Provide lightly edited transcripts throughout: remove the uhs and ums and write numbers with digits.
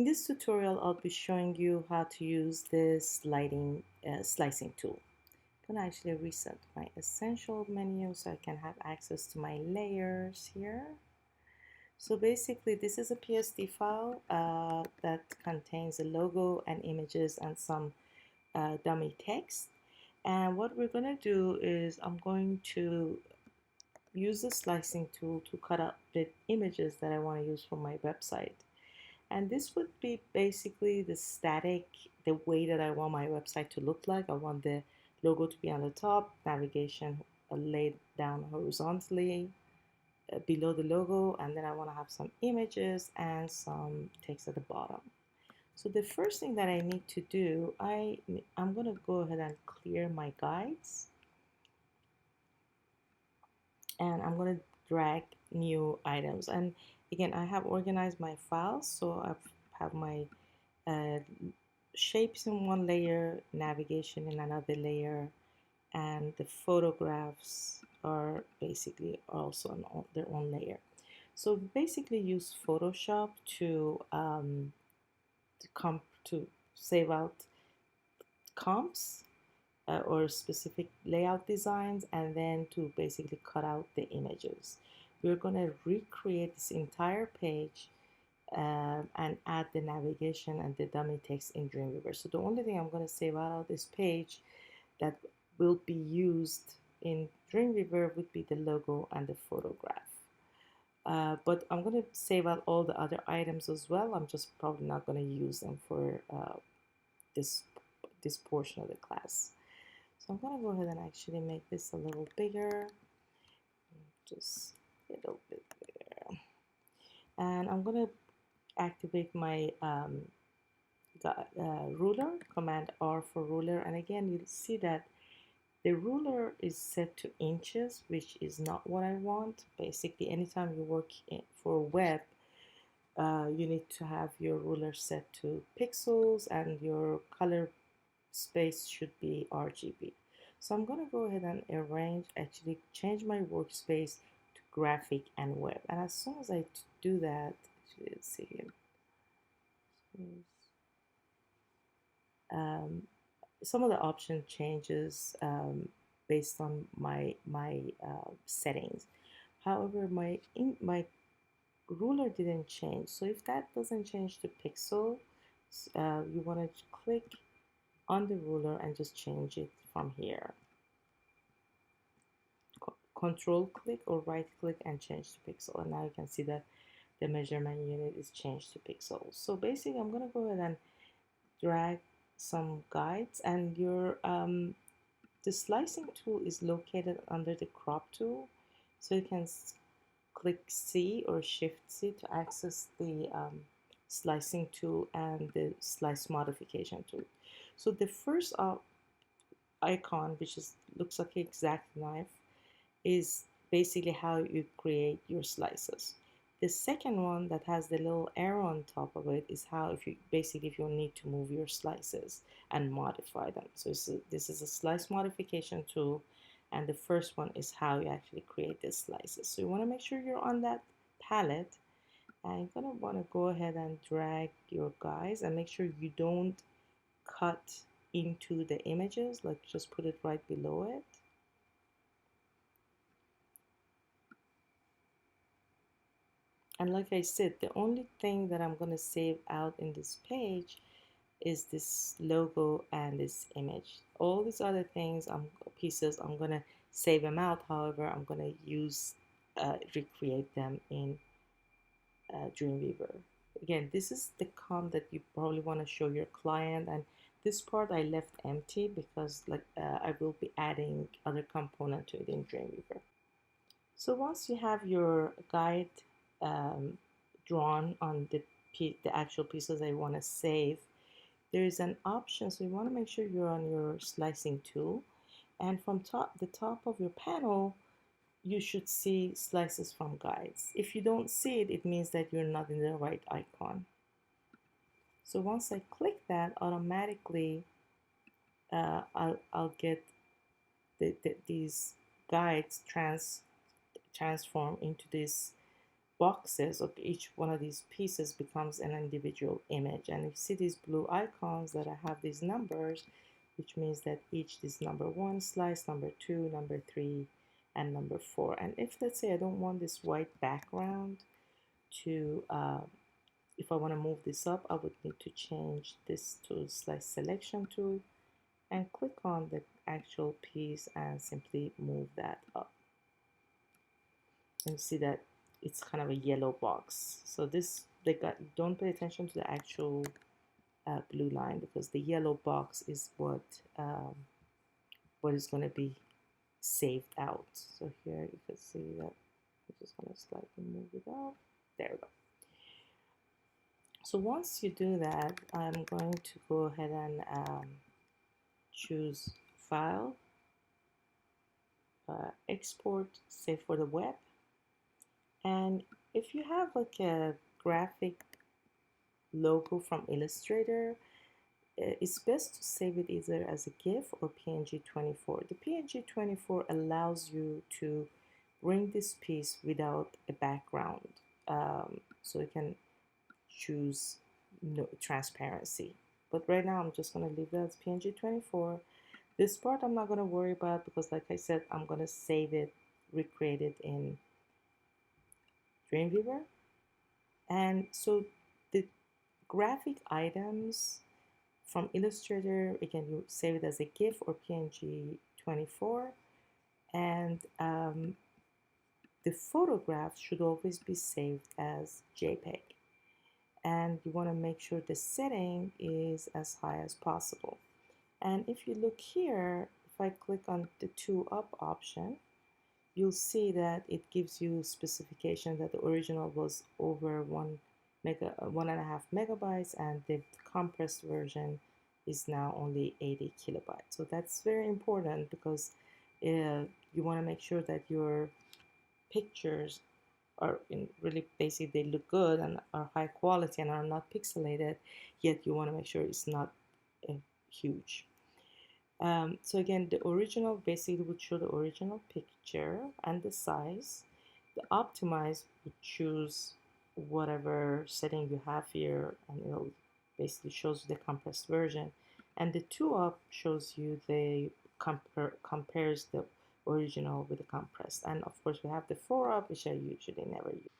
In this tutorial, I'll be showing you how to use this slicing tool. I'm gonna actually reset my essential menu so I can have access to my layers here. So basically, this is a PSD file that contains a logo and images and some dummy text. And what we're gonna do is I'm going to use the slicing tool to cut out the images that I want to use for my website. And this would be basically the way that I want my website to look like. I want the logo to be on the top, navigation laid down horizontally below the logo, and then I want to have some images and some text at the bottom. So the first thing that I need to do, I'm going to go ahead and clear my guides, and I'm going to drag new items. And again, I have organized my files, so I have my uh, shapes in one layer, navigation in another layer, and the photographs are basically also on their own layer. So basically use Photoshop to save out comps or specific layout designs, and then to basically cut out the images. We're going to recreate this entire page and add the navigation and the dummy text in Dreamweaver. So the only thing I'm going to save out of this page that will be used in Dreamweaver would be the logo and the photograph. But I'm going to save out all the other items as well. I'm just probably not going to use them for this, this portion of the class. So I'm going to go ahead and actually make this a little bigger, just a little bit bigger. And I'm going to activate my ruler, Command R for ruler. And again, you'll see that the ruler is set to inches, which is not what I want. Basically, anytime you work for web, you need to have your ruler set to pixels, and your color space should be RGB. So I'm going to go ahead and actually change my workspace to graphic and web. And as soon as I do that, let's see here. Some of the option changes based on my settings. However, my ruler didn't change. So if that doesn't change to pixel, you want to click on the ruler and just change it from here. Control click or right click and change to pixel, and now you can see that the measurement unit is changed to pixels. So basically, I'm going to go ahead and drag some guides, and the slicing tool is located under the crop tool, so you can click C or Shift C to access the slicing tool and the slice modification tool. So the first icon, which looks like an exact knife, is basically how you create your slices. The second one that has the little arrow on top of it is how if you need to move your slices and modify them. So this is a slice modification tool, and the first one is how you actually create the slices. So you want to make sure you're on that palette, and you're going to want to go ahead and drag your guys and make sure you don't cut into the images, like just put it right below it. And like I said, the only thing that I'm going to save out in this page is this logo and this image. All these other things, pieces, I'm going to save them out. However, I'm going to recreate them in Dreamweaver. Again, this is the comp that you probably want to show your client, and this part I left empty because I will be adding other component to it in Dreamweaver. So once you have your guide um, drawn on the actual pieces I want to save, there is an option. So you want to make sure you're on your slicing tool, and from the top of your panel, you should see slices from guides. If you don't see it, it means that you're not in the right icon. So once I click that, automatically I'll get these guides transform into this boxes of each one of these pieces becomes an individual image. And you see these blue icons that I have these numbers, which means that each is number 1 slice, number 2, number 3, and number 4. And if, let's say, I don't want this white background to, if I want to move this up, I would need to change this to slice selection tool and click on the actual piece and simply move that up. And see that it's kind of a yellow box. So this, don't pay attention to the actual blue line, because the yellow box is what is going to be saved out. So here you can see that I'm just going to slightly move it up. There we go. So once you do that, I'm going to go ahead and choose File, Export, save for the web. And if you have like a graphic logo from Illustrator, it's best to save it either as a GIF or PNG24. The PNG24 allows you to bring this piece without a background, so you can choose no transparency. But right now I'm just going to leave that as PNG24. This part I'm not going to worry about, because like I said, I'm going to save it, recreate it in Dreamweaver. And so the graphic items from Illustrator, again, you save it as a GIF or PNG24, and the photographs should always be saved as JPEG. And you want to make sure the setting is as high as possible. And if you look here, if I click on the 2 up option, you'll see that it gives you specification that the original was over 1.5 megabytes, and the compressed version is now only 80 kilobytes. So that's very important, because you want to make sure that your pictures are really basic, they look good and are high quality and are not pixelated, yet you want to make sure it's not huge. So again, the original basically would show the original picture and the size. The optimize would choose whatever setting you have here, and it'll basically shows you the compressed version. And the 2 up shows you the compares the original with the compressed. And of course we have the 4 up, which I usually never use.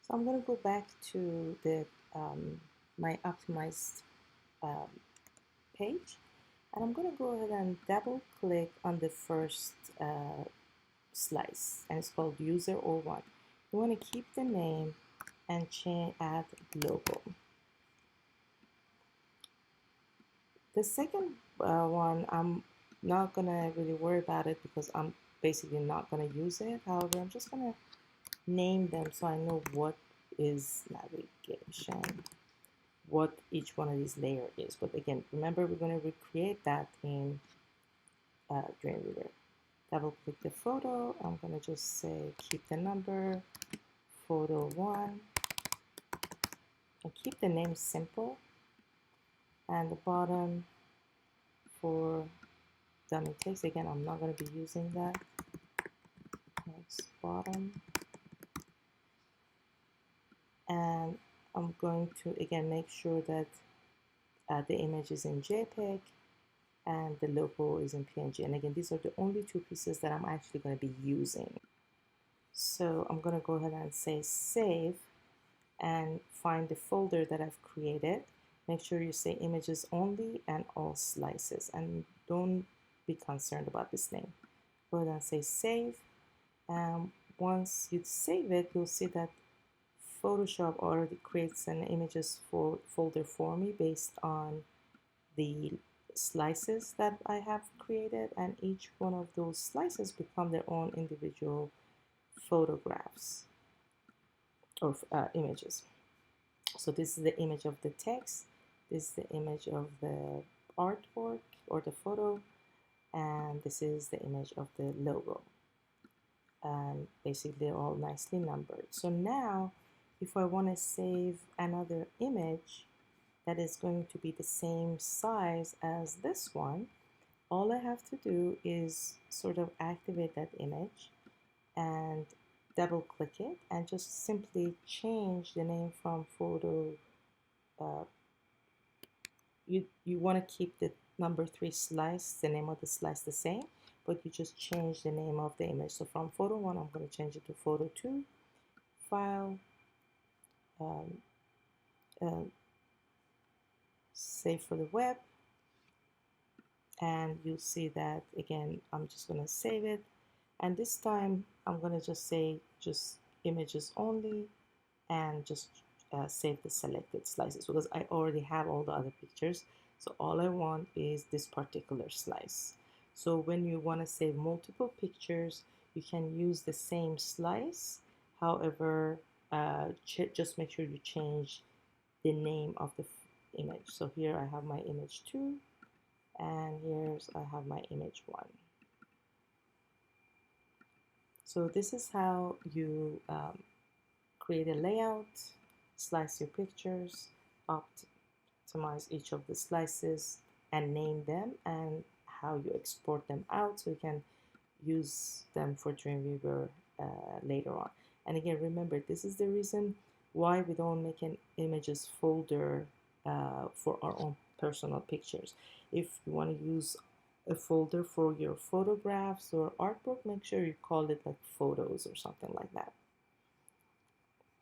So I'm going to go back to the my optimized page, and I'm going to go ahead and double click on the first slice, and it's called user01. You want to keep the name and add logo. The second one, I'm not going to really worry about it, because I'm basically not going to use it. However, I'm just going to name them so I know what is navigation, what each one of these layers is. But again, remember, we're going to recreate that in Dreamweaver. Double click the photo. I'm going to just say keep the number, photo 1, and keep the name simple. And the bottom for dummy text, again, I'm not going to be using that. Next, bottom. And I'm going to again make sure that the image is in JPEG and the logo is in PNG. And again, these are the only 2 pieces that I'm actually going to be using. So I'm going to go ahead and say save and find the folder that I've created. Make sure you say images only and all slices, and don't be concerned about this name. Go ahead and say save. Once you save it, you'll see that Photoshop already creates an images folder for me based on the slices that I have created, and each one of those slices become their own individual photographs or images. So this is the image of the text, this is the image of the artwork or the photo, and this is the image of the logo. And basically they're all nicely numbered. So now if I want to save another image that is going to be the same size as this one, all I have to do is sort of activate that image and double click it and just simply change the name from photo. uh, you want to keep the number 3 slice, the name of the slice the same, but you just change the name of the image. So from photo 1, I'm going to change it to photo 2, file, um, uh, save for the web, and you'll see that again. I'm just going to save it, and this time I'm going to just say just images only, and just save the selected slices because I already have all the other pictures. So all I want is this particular slice. So when you want to save multiple pictures, you can use the same slice. However, just make sure you change the name of the image. So here I have my image 2, and here's I have my image 1. So this is how you create a layout, slice your pictures, optimize each of the slices and name them, and how you export them out so you can use them for Dreamweaver later on. And again, remember, this is the reason why we don't make an images folder for our own personal pictures. If you want to use a folder for your photographs or artwork, make sure you call it like photos or something like that.